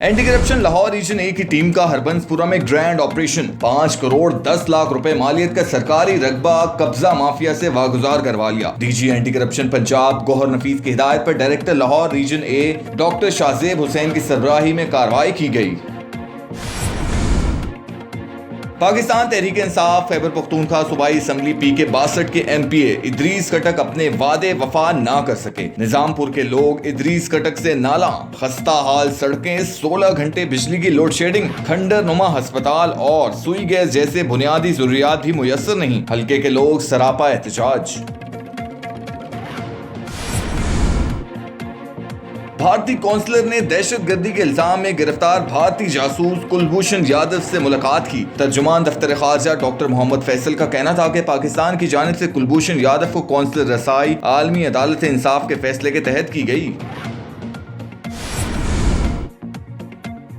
Anti corruption Lahore region ए की team का हरबंसपुरा में ग्रैंड ऑपरेशन 5 करोड़ 10 लाख रुपए मालियत का सरकारी रकबा कब्जा माफिया से वागुजार करवा लिया। DG anti corruption Punjab Gohar Nafees की हिदायत पर director Lahore region A doctor Shahzeb Hussain की सरबराही में कार्रवाई की गई। पाकिस्तान तहरीक इंसाफ खैबर पख्तूनख्वा सूबाई असम्बली पी के 62 के MPA इदरीस कटक अपने वादे वफा ना कर सके। निजामपुर के लोग इदरीस कटक से नाला, खस्ता हाल सड़कें, 16 घंटे बिजली की लोड शेडिंग, खंडर नुमा अस्पताल और सुई गैस जैसे बुनियादी जरूरियात भी मुयस्सर नहीं। हल्के के लोग सरापा एहतजाज। भारतीय कौंसलर ने दहशतगर्दी के इल्जाम में गिरफ्तार भारतीय जासूस कुलभूषण यादव से मुलाकात की। तर्जुमान दफ्तर खारजा डॉक्टर मोहम्मद फैसल का कहना था कि पाकिस्तान की जानिब से कुलभूषण यादव को कौंसलर रसाई आलमी अदालत इंसाफ के फैसले के तहत की गई।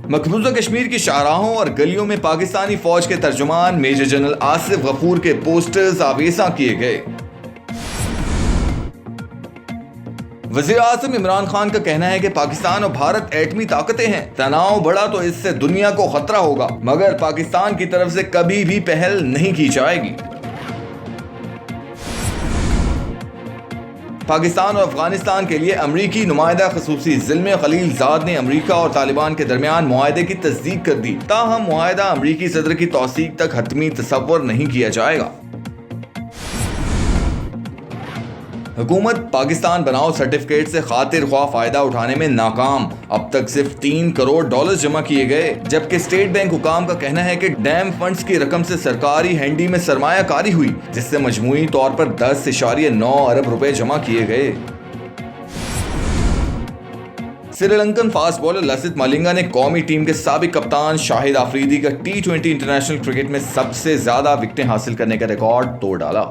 मकबूजा कश्मीर की शाहराहों और गलियों में पाकिस्तानी फौज के तर्जुमान मेजर जनरल आसिफ गफूर के पोस्टर्स आवेजा किए गए। वज़ीर आज़म इमरान खान का कहना है कि पाकिस्तान और भारत एटमी ताकतें हैं, तनाव बढ़ा तो इससे दुनिया को खतरा होगा, मगर पाकिस्तान की तरफ से कभी भी पहल नहीं की जाएगी। पाकिस्तान और अफगानिस्तान के लिए अमरीकी नुमाइंदा खसूसी ज़िल्मे खलीलजाद ने अमरीका और तालिबान के दरमियान मुआहदे की तस्दीक कर दी। ताहम मुआहदा अमरीकी सदर की तौसीक तक हतमी तसव्वुर नहीं किया जाएगा। हुकूमत पाकिस्तान बनाओ सर्टिफिकेट से खातिर ख्वाह फायदा उठाने में नाकाम। अब तक सिर्फ $3 करोड़ जमा किए गए, जबकि स्टेट बैंक हुकाम का कहना है कि डैम फंड्स की रकम से सरकारी हैंडी में सरमायाकारी हुई, जिससे मजमूई तौर पर 10.9 अरब रुपए जमा किए गए। श्रीलंकन फास्ट बॉलर लसिथ मलिंगा ने कौमी टीम के साबिक कप्तान शाहिद आफरीदी का T20 इंटरनेशनल क्रिकेट में सबसे ज्यादा विकेटें हासिल करने का रिकॉर्ड तोड़ डाला।